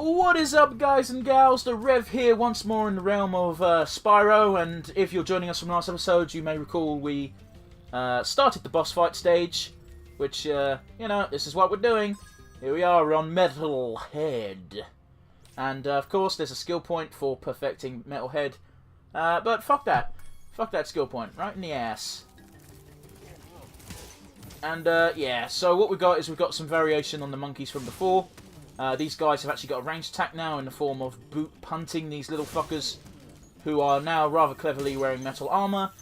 What is up, guys and gals? TheRev here once more in the realm of Spyro, and if you're joining us from last episode, you may recall we started the boss fight stage, which, you know, this is what we're doing. Here we are on Metal Head. And, of course, there's a skill point for perfecting Metal Head, but fuck that. Fuck that skill point, right in the ass. And, yeah, so what we've got is we've got some variation on the monkeys from before. These guys have actually got a ranged attack now in the form of boot punting these little fuckers, who are now rather cleverly wearing metal armor.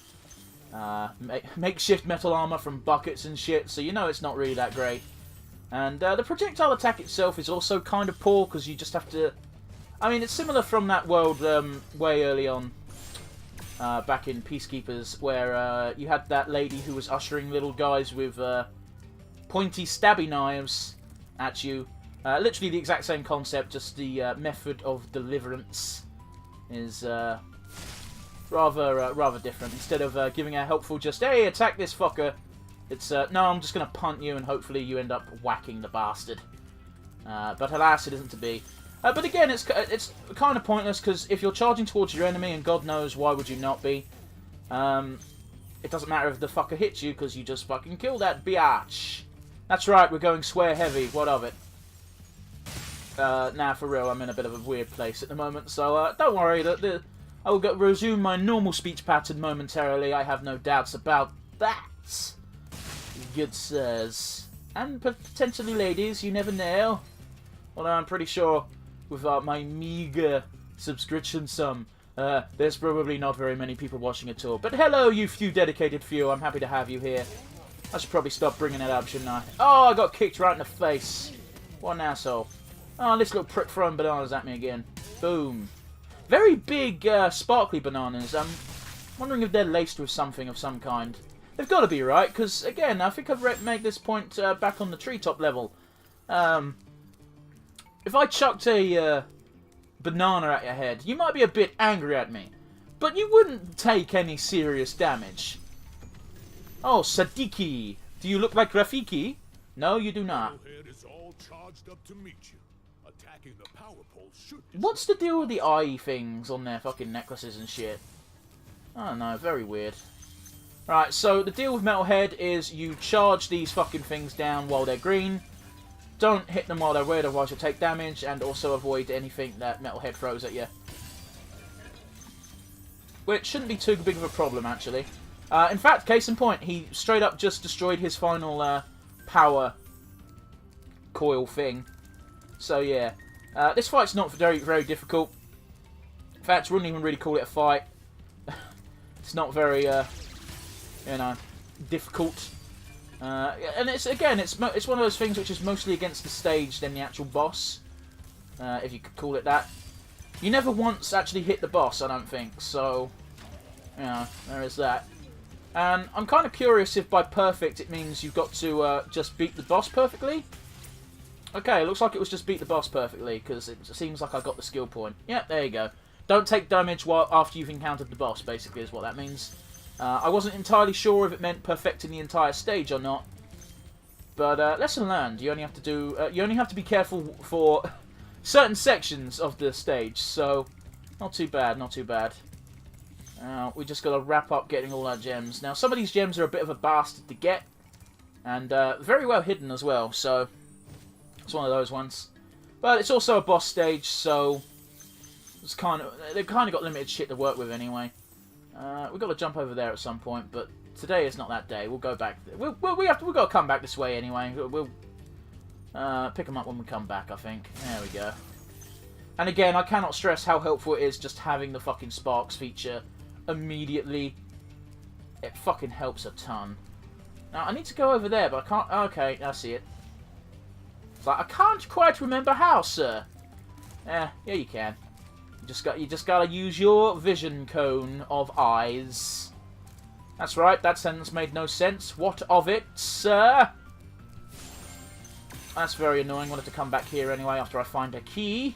Makeshift metal armor from buckets and shit, so you know it's not really that great. And the projectile attack itself is also kind of poor, because you just have to... I mean, it's similar from that world way early on, back in Peacekeepers, where you had that lady who was ushering little guys with pointy stabby knives at you. Literally the exact same concept, just the method of deliverance is rather different. Instead of giving a helpful just, hey, attack this fucker, it's, no, I'm just going to punt you and hopefully you end up whacking the bastard. But alas, it isn't to be. But again, it's kind of pointless, because if you're charging towards your enemy, and God knows why would you not be, it doesn't matter if the fucker hits you, because you just fucking kill that biatch. That's right, we're going swear heavy, what of it? Nah, for real, I'm in a bit of a weird place at the moment, so don't worry, I will resume my normal speech pattern momentarily, I have no doubts about that. Good sirs. And potentially ladies, you never know. Although I'm pretty sure, with my meager subscription sum, there's probably not very many people watching at all. But hello, you few dedicated few, I'm happy to have you here. I should probably stop bringing it up, shouldn't I? Oh, I got kicked right in the face. What an asshole. Oh, this little prick throwing bananas at me again. Boom. Very big, sparkly bananas. I'm wondering if they're laced with something of some kind. They've got to be, right? Because, again, I think I've made this point back on the treetop level. If I chucked a banana at your head, you might be a bit angry at me. But you wouldn't take any serious damage. Oh, Sadiki. Do you look like Rafiki? No, you do not. What's the deal with the eye things on their fucking necklaces and shit? I don't know, very weird. Right, so the deal with Metalhead is you charge these fucking things down while they're green. Don't hit them while they're red, otherwise you'll take damage, and also avoid anything that Metalhead throws at you. Which shouldn't be too big of a problem, actually. In fact, case in point, he straight up just destroyed his final power coil thing. So yeah, this fight's not very difficult. In fact, wouldn't even really call it a fight. It's not very, you know, difficult. And it's one of those things which is mostly against the stage than the actual boss, if you could call it that. You never once actually hit the boss, I don't think. So, you know, there is that. And I'm kind of curious if by perfect it means you've got to just beat the boss perfectly. Okay, looks like it was just beat the boss perfectly, because it seems like I got the skill point. Yep, there you go. Don't take damage after you've encountered the boss, basically, is what that means. I wasn't entirely sure if it meant perfecting the entire stage or not. But lesson learned. You only have to do. You only have to be careful for certain sections of the stage. So, not too bad, not too bad. We just got to wrap up getting all our gems. Now, some of these gems are a bit of a bastard to get, and very well hidden as well. So, it's one of those ones. But it's also a boss stage, so it's they've kind of got limited shit to work with anyway. We've got to jump over there at some point, but today is not that day. We'll go back. We've got to come back this way anyway. We'll pick them up when we come back, I think. There we go. And again, I cannot stress how helpful it is just having the fucking Sparks feature immediately. It fucking helps a ton. Now, I need to go over there, but I can't... Okay, I see it. It's like, I can't quite remember how, sir. Yeah, you can. You just gotta use your vision cone of eyes. That's right, that sentence made no sense. What of it, sir? That's very annoying. Wanted to come back here anyway after I find a key.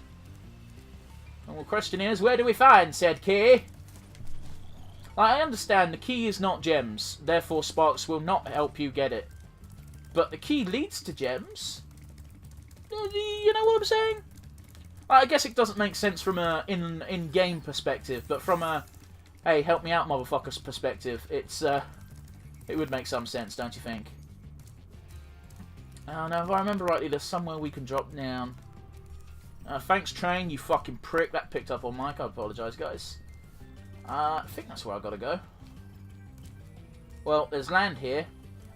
And the question is, where do we find said key? I understand the key is not gems, therefore Sparks will not help you get it. But the key leads to gems? You know what I'm saying? I guess it doesn't make sense from a in-game perspective, but from a hey, help me out, motherfuckers perspective, it would make some sense, don't you think? Oh no, if I remember rightly, there's somewhere we can drop down. Thanks, train, you fucking prick. That picked up on mic. I apologise, guys. I think that's where I gotta go. Well, there's land here.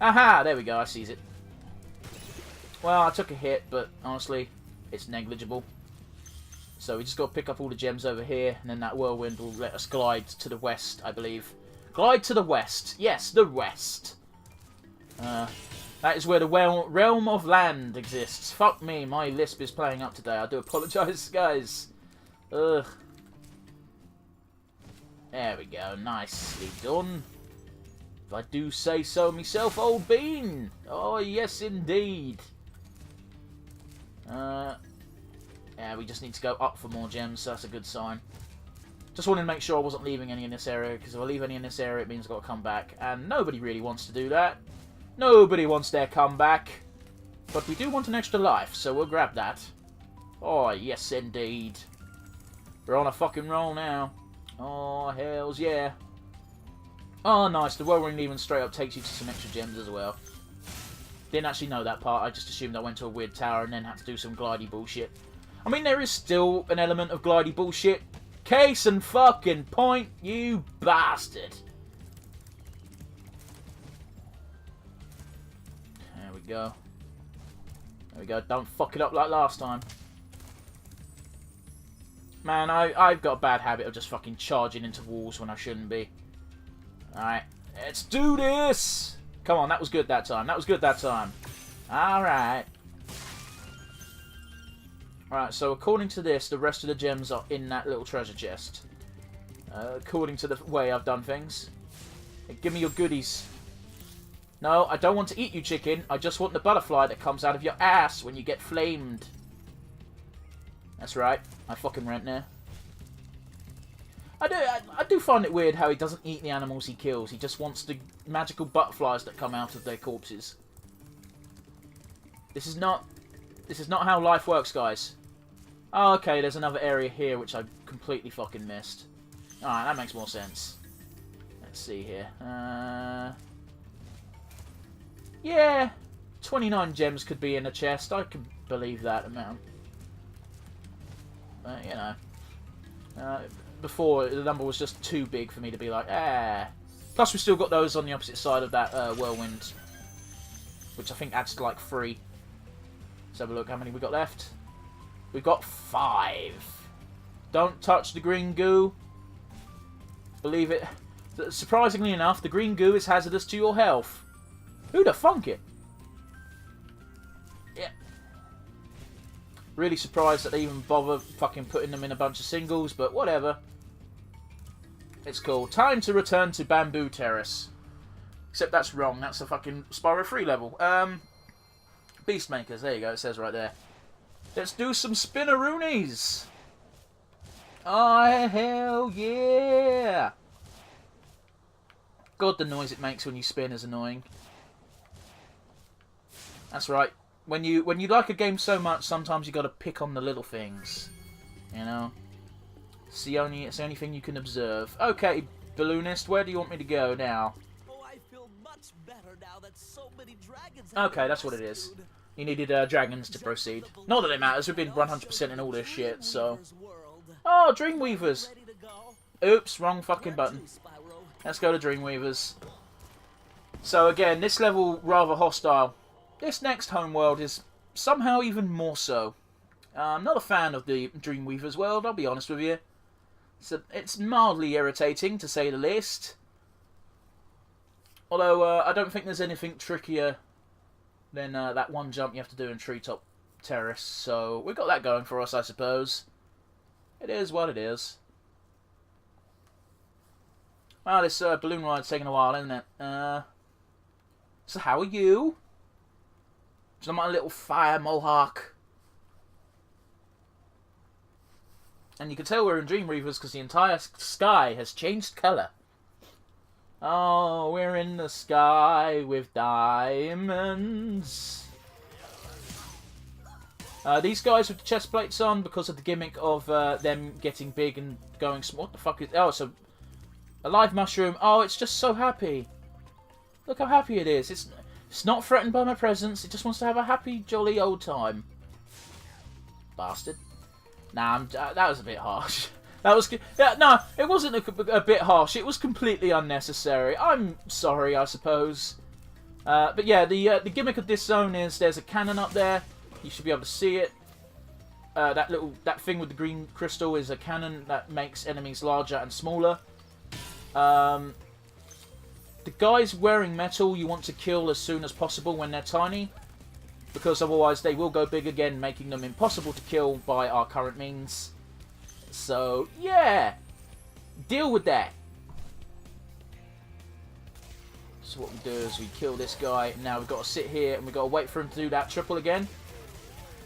Aha! There we go, I sees it. Well, I took a hit, but honestly, it's negligible. So we just got to pick up all the gems over here, and then that whirlwind will let us glide to the west, I believe. Glide to the west. Yes, the west. That is where the realm of land exists. Fuck me, my lisp is playing up today. I do apologise, guys. Ugh. There we go. Nicely done. If I do say so myself, old bean. Oh, yes, indeed. Yeah, we just need to go up for more gems, so that's a good sign. Just wanted to make sure I wasn't leaving any in this area, because if I leave any in this area, it means I've got to come back. And nobody really wants to do that. Nobody wants their comeback. But we do want an extra life, so we'll grab that. Oh, yes, indeed. We're on a fucking roll now. Oh, hells yeah. Oh, nice. The whirlwind even straight up takes you to some extra gems as well. Didn't actually know that part. I just assumed I went to a weird tower and then had to do some glidey bullshit. I mean, there is still an element of glidey bullshit. Case and fucking point, you bastard. There we go. There we go. Don't fuck it up like last time. Man, I've got a bad habit of just fucking charging into walls when I shouldn't be. Alright, let's do this! Come on, that was good that time. That was good that time. Alright. Alright, so according to this, the rest of the gems are in that little treasure chest. According to the way I've done things. Hey, give me your goodies. No, I don't want to eat you, chicken. I just want the butterfly that comes out of your ass when you get flamed. That's right. I fucking rent there. I do find it weird how he doesn't eat the animals he kills. He just wants the magical butterflies that come out of their corpses. This is not how life works, guys. Oh, okay, there's another area here which I completely fucking missed. Alright, that makes more sense. Let's see here. Yeah, 29 gems could be in a chest. I can believe that amount. You know. Before, the number was just too big for me to be like, ah. Plus, we still got those on the opposite side of that whirlwind. Which I think adds to like 3. Let's have a look how many we got left. We've got 5. Don't touch the green goo. Believe it. Surprisingly enough, the green goo is hazardous to your health. Who'd have thunk it? Yeah. Really surprised that they even bother fucking putting them in a bunch of singles, but whatever. It's cool. Time to return to Bamboo Terrace. Except that's wrong. That's a fucking Spyro 3 level. Beastmakers. There you go. It says right there. Let's do some spinneroonies. Oh, hell yeah. God, the noise it makes when you spin is annoying. That's right. When you like a game so much, sometimes you got to pick on the little things. You know? It's the only thing you can observe. Okay, balloonist, where do you want me to go now? Oh, I feel much better now that so many dragons Okay, that's what it is. You needed dragons to proceed. Not that it matters, we've been 100% in all this shit, so... Oh, Dreamweavers! Oops, wrong fucking button. Let's go to Dreamweavers. So again, this level, rather hostile. This next homeworld is somehow even more so. I'm not a fan of the Dreamweavers world, I'll be honest with you. It's mildly irritating, to say the least. Although, I don't think there's anything trickier than that one jump you have to do in Treetop Terrace. So, we've got that going for us, I suppose. It is what it is. Well, this balloon ride's taking a while, isn't it? So how are you? Just my little fire mohawk. And you can tell we're in Dreamweavers because the entire sky has changed colour. Oh, we're in the sky with diamonds. These guys with the chest plates on, because of the gimmick of them getting big and going small. What the fuck is... Oh, it's a live mushroom. Oh, it's just so happy. Look how happy it is. It's not threatened by my presence. It just wants to have a happy, jolly old time. Bastard. Nah, that was a bit harsh. That was... Yeah, no, it wasn't a bit harsh. It was completely unnecessary. I'm sorry, I suppose. But yeah, the gimmick of this zone is there's a cannon up there. You should be able to see it. That thing with the green crystal is a cannon that makes enemies larger and smaller. The guys wearing metal you want to kill as soon as possible when they're tiny, because otherwise they will go big again, making them impossible to kill by our current means. So yeah, deal with that. So what we do is we kill this guy. Now we've got to sit here and we've got to wait for him to do that triple again.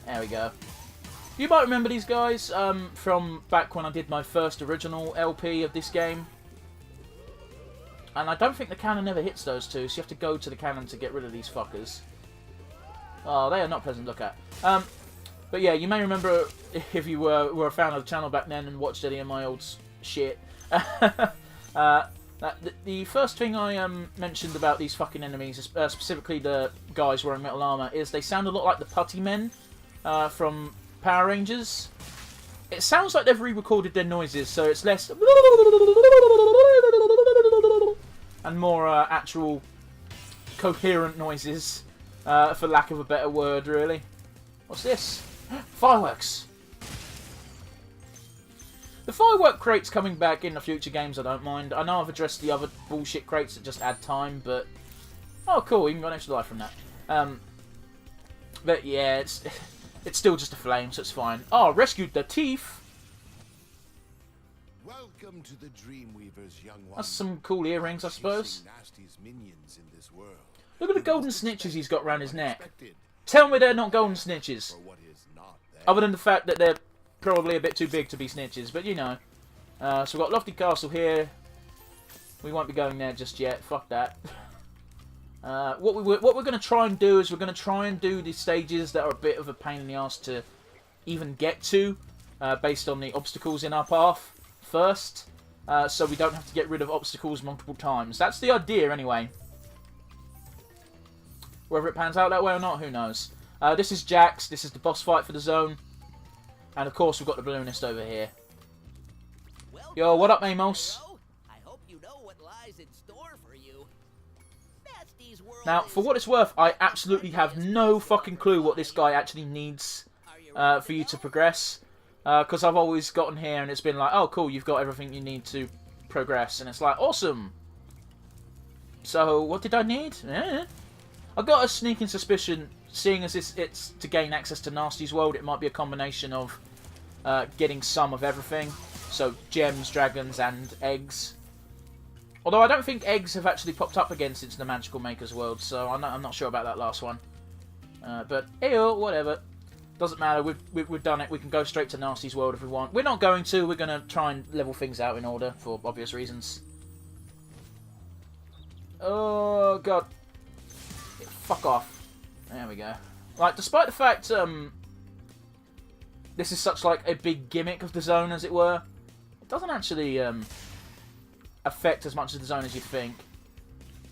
There we go. You might remember these guys from back when I did my first original LP of this game. And I don't think the cannon ever hits those two, so you have to go to the cannon to get rid of these fuckers. Oh, they are not pleasant to look at. But yeah, you may remember, if you were a fan of the channel back then and watched any of my old shit, the first thing I mentioned about these fucking enemies, specifically the guys wearing metal armor, is they sound a lot like the Putty Men from Power Rangers. It sounds like they've re-recorded their noises, so it's less and more actual coherent noises, for lack of a better word, really. What's this? Fireworks! The firework crates coming back in the future games, I don't mind. I know I've addressed the other bullshit crates that just add time, but... Oh, cool, even got an extra life from that. But yeah, it's still just a flame, so it's fine. Oh, rescued the teeth! Welcome to the Dreamweaver's young one. That's some cool earrings, I suppose. Nasty's minions in this world. Look at the golden snitches he's got around his neck. Tell me they're not golden snitches. For what is not there. Other than the fact that they're probably a bit too big to be snitches, but you know. So we've got Lofty Castle here. We won't be going there just yet. Fuck that. What we're going to try and do is we're going to try and do the stages that are a bit of a pain in the ass to even get to, based on the obstacles in our path first, so we don't have to get rid of obstacles multiple times. That's the idea, anyway. Whether it pans out that way or not, who knows. This is Jax. This is the boss fight for the zone. And of course, we've got the balloonist over here. Well, Yo, what up, Amos? I hope you know what lies in store for you. Nasty's world Now, for what it's worth, I absolutely have no fucking clue what this guy actually needs for you to progress. Because I've always gotten here and it's been like, oh cool, you've got everything you need to progress. And it's like, awesome. So, what did I need? I got a sneaking suspicion, seeing as it's to gain access to Nasty's world, it might be a combination of getting some of everything. So, gems, dragons, and eggs. Although I don't think eggs have actually popped up again since the Magical Maker's world, so I'm not sure about that last one. But, ew, whatever. Doesn't matter, we've done it. We can go straight to Nasty's world if we want. We're not going to. We're going to try and level things out in order, for obvious reasons. Oh, God. Yeah, fuck off. There we go. Like, despite the fact this is such, like, a big gimmick of the zone, as it were, it doesn't actually affect as much of the zone as you'd think.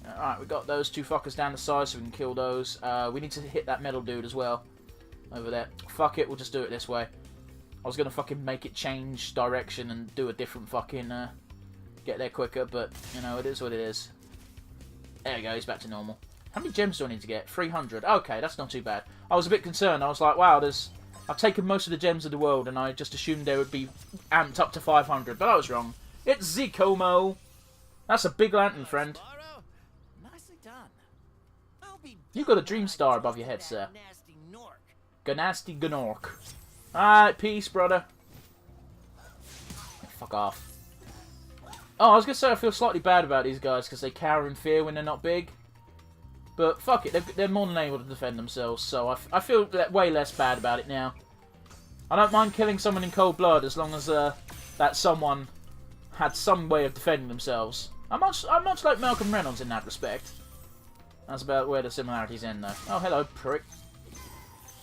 Alright, we got those two fuckers down the side, so we can kill those. We need to hit that metal dude as well. Over there. Fuck it, we'll just do it this way. I was gonna fucking make it change direction and do a different fucking, get there quicker, but, you know, it is what it is. There we go, he's back to normal. How many gems do I need to get? 300. Okay, that's not too bad. I was a bit concerned. I was like, wow, I've taken most of the gems of the world, and I just assumed they would be amped up to 500, but I was wrong. It's Zikomo! That's a big lantern, friend. Nicely done. I'll be You've got a dream star above your head, sir. nasty Nork. Ganasty Gnork. Alright, peace, brother. Fuck off. Oh, I was going to say I feel slightly bad about these guys because they cower in fear when they're not big. But fuck it, they're more than able to defend themselves, so I feel way less bad about it now. I don't mind killing someone in cold blood as long as that someone had some way of defending themselves. I'm much like Malcolm Reynolds in that respect. That's about where the similarities end, though. Oh, hello, prick.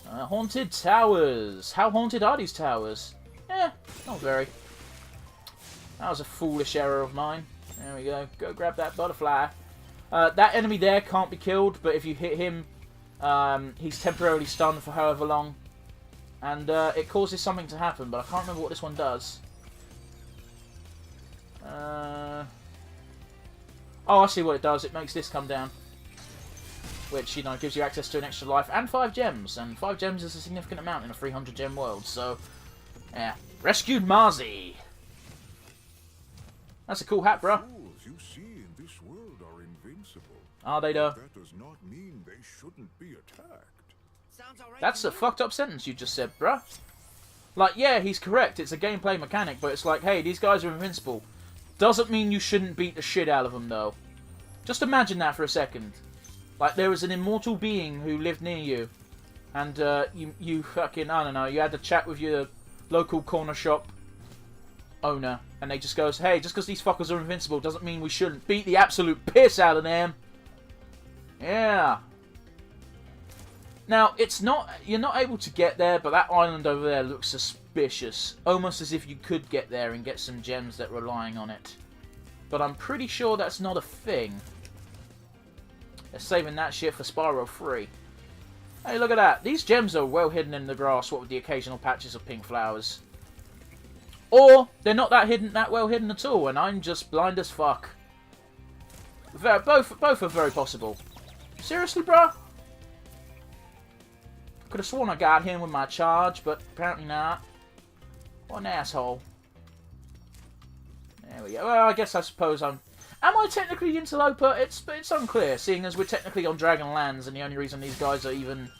Haunted towers. How haunted are these towers? Eh, not very. That was a foolish error of mine. There we go. Go grab that butterfly. That enemy there can't be killed, but if you hit him, he's temporarily stunned for however long. And it causes something to happen, but I can't remember what this one does. Oh, I see what it does. It makes this come down. Which, you know, gives you access to an extra life and 5 gems. And 5 gems is a significant amount in a 300 gem world, so... yeah. Rescued Marzi! That's a cool hat, bruh. Fools you see in this world are invincible. Are they, though? That does not mean they shouldn't be attacked. Sounds alright. That's a fucked up sentence you just said, bruh. Like, yeah, he's correct. It's a gameplay mechanic, but it's like, hey, these guys are invincible. Doesn't mean you shouldn't beat the shit out of them, though. Just imagine that for a second. Like, there was an immortal being who lived near you. And, you fucking, I don't know, you had to chat with your local corner shop owner. And they just goes, hey, just because these fuckers are invincible doesn't mean we shouldn't beat the absolute piss out of them. Yeah. Now, it's not, you're not able to get there, but that island over there looks suspicious. Almost as if you could get there and get some gems that are relying on it. But I'm pretty sure that's not a thing. They're saving that shit for Spyro 3. Hey, look at that. These gems are well hidden in the grass, what with the occasional patches of pink flowers. Or, they're not that well hidden at all, and I'm just blind as fuck. Both are very possible. Seriously, bruh? Could have sworn I got him with my charge, but apparently not. What an asshole. There we go. Well, I suppose I'm... Am I technically the interloper? It's unclear, seeing as we're technically on Dragon Lands, and the only reason these guys are even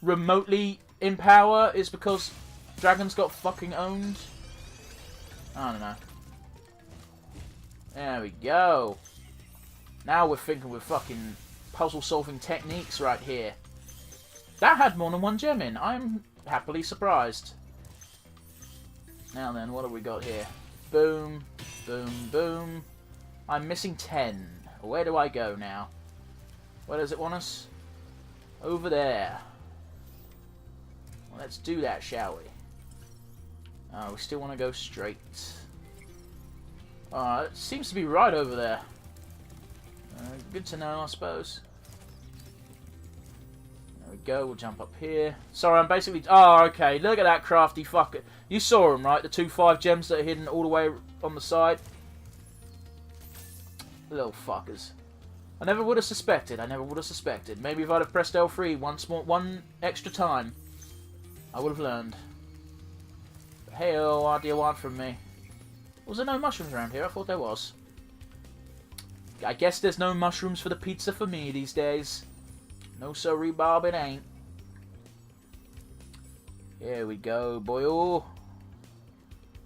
remotely in power is because Dragons got fucking owned. I don't know. There we go. Now we're thinking with fucking puzzle-solving techniques right here. That had more than 1 gem in. I'm happily surprised. Now then, what have we got here? Boom, boom, boom. I'm missing 10. Where do I go now? Where does it want us? Over there. Well, let's do that, shall we? We still want to go straight. It seems to be right over there. Good to know, I suppose. There we go, we'll jump up here. Sorry, I'm basically... Oh, okay, look at that crafty fucker. You saw him, right? The 2 5 gems that are hidden all the way on the side. Little fuckers. I never would have suspected. Maybe if I'd have pressed L3 one extra time, I would have learned. But hey, what do you want from me? Was there no mushrooms around here? I thought there was. I guess there's no mushrooms for the pizza for me these days. No sorry, Bob, it ain't. Here we go, boyo.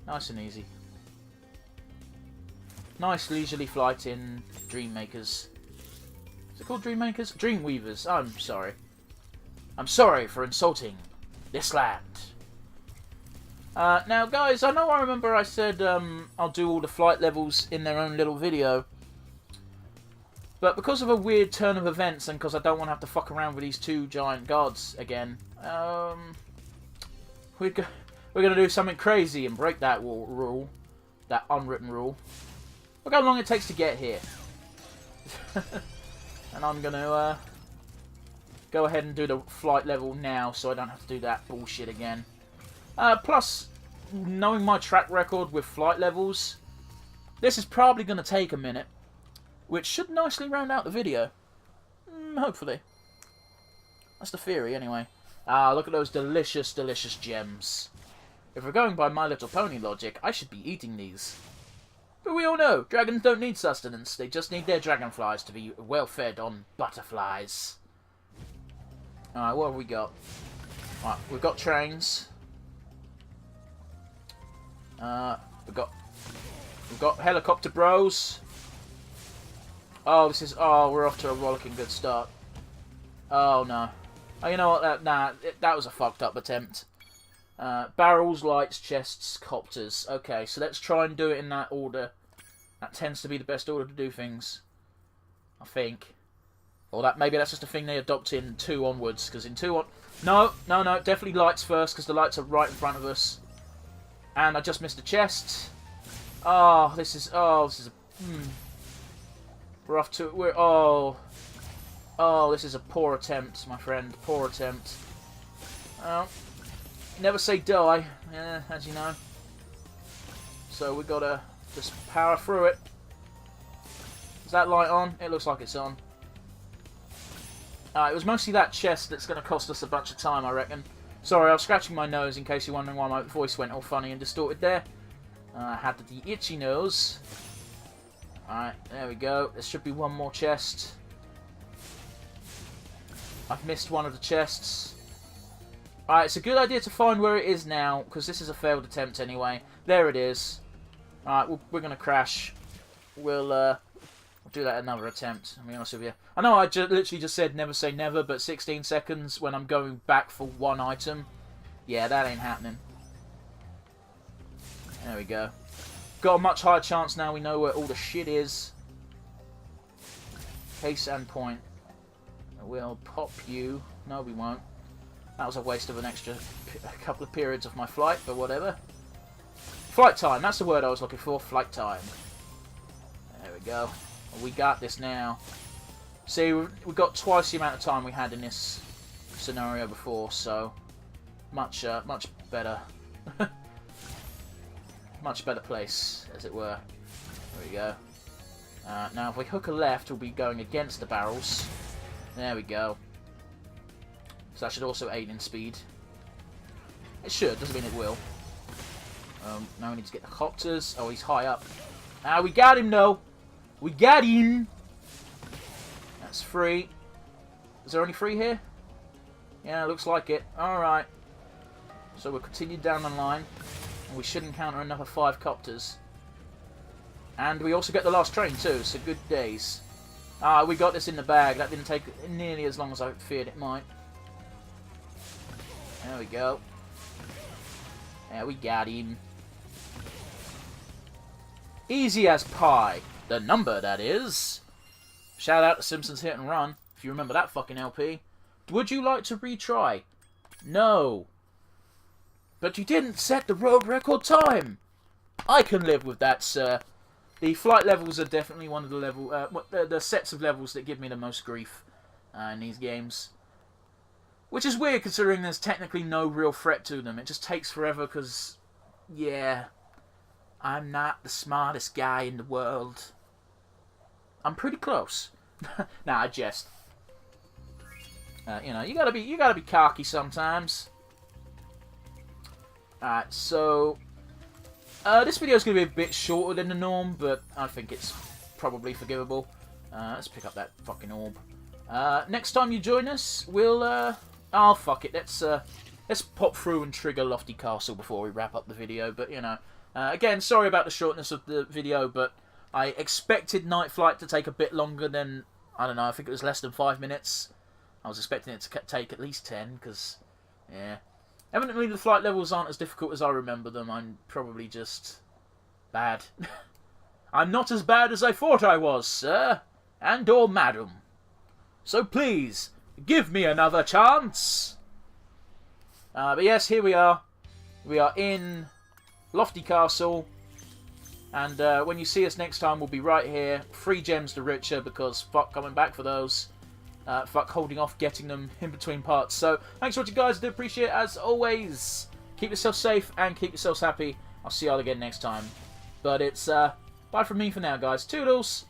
Nice and easy. Nice leisurely flight in Dreammakers. Is it called Dreammakers? Dreamweavers. I'm sorry. I'm sorry for insulting this land. Now, guys, I remember I said I'll do all the flight levels in their own little video. But because of a weird turn of events, and because I don't want to have to fuck around with these 2 giant gods again, we're going to do something crazy and break that rule. That unwritten rule. Look how long it takes to get here. And I'm going to go ahead and do the flight level now so I don't have to do that bullshit again. Plus, knowing my track record with flight levels, this is probably going to take a minute, which should nicely round out the video. Hopefully. That's the theory, anyway. Look at those delicious, delicious gems. If we're going by My Little Pony logic, I should be eating these. But we all know, dragons don't need sustenance. They just need their dragonflies to be well fed on butterflies. Alright, what have we got? Alright, we've got trains. We've got helicopter bros. Oh, we're off to a rollicking good start. Oh no. Oh, you know what? That was a fucked up attempt. Barrels, lights, chests, copters. Okay, so let's try and do it in that order. That tends to be the best order to do things. I think. Or that maybe that's just a thing they adopt in 2 onwards, because in 2 on... No, definitely lights first, because the lights are right in front of us. And I just missed a chest. Oh, this is a... We're off to... Oh, this is a poor attempt, my friend. Poor attempt. Well, never say die, as you know. So we gotta just power through it. Is that light on? It looks like it's on. It was mostly that chest that's going to cost us a bunch of time, I reckon. Sorry, I was scratching my nose in case you're wondering why my voice went all funny and distorted there. I had the itchy nose. Alright, there we go. There should be one more chest. I've missed one of the chests. Alright, it's a good idea to find where it is now, because this is a failed attempt anyway. There it is. Alright, we're going to crash. We'll do that another attempt, I'll be honest with you. I know I literally just said never say never, but 16 seconds when I'm going back for one item, yeah, that ain't happening. There we go. Got a much higher chance now we know where all the shit is. Case and point. We'll pop you. No, we won't. That was a waste of an extra couple of periods of my flight, but whatever. Flight time, that's the word I was looking for. Flight time. There we go. We got this now. See, we got twice the amount of time we had in this scenario before, so much better. Much better place, as it were. There we go. Now, if we hook a left, we'll be going against the barrels. There we go. So that should also aid in speed. It should, doesn't mean it will. Now we need to get the copters. Oh, he's high up. Ah, we got him, though. We got him! That's free. Is there only free here? Yeah, looks like it. Alright. So we'll continue down the line. And we should encounter another 5 copters. And we also get the last train too, so good days. Ah, we got this in the bag. That didn't take nearly as long as I feared it might. There we go. There we got him. Easy as pie. The number, that is. Shout out to Simpsons Hit and Run, if you remember that fucking LP. Would you like to retry? No. But you didn't set the road record time. I can live with that, sir. The flight levels are definitely one of the sets of levels that give me the most grief in these games. Which is weird, considering there's technically no real threat to them. It just takes forever, because, yeah, I'm not the smartest guy in the world. I'm pretty close. Nah, I jest. You know, you gotta be cocky sometimes. Alright, so this video is gonna be a bit shorter than the norm, but I think it's probably forgivable. Let's pick up that fucking orb. Next time you join us, we'll oh fuck it, let's pop through and trigger Lofty Castle before we wrap up the video. But you know, again, sorry about the shortness of the video, but I expected Night Flight to take a bit longer than, I don't know, I think it was less than 5 minutes. I was expecting it to take at least 10, because, yeah. Evidently the flight levels aren't as difficult as I remember them. I'm probably just bad. I'm not as bad as I thought I was, sir. And or madam. So please, give me another chance. But yes, here we are. We are in Lofty Castle. And when you see us next time, we'll be right here. 3 gems the richer, because fuck coming back for those. Fuck holding off getting them in between parts. So, thanks for watching, guys. I do appreciate it, as always. Keep yourself safe and keep yourselves happy. I'll see y'all again next time. But it's bye from me for now, guys. Toodles!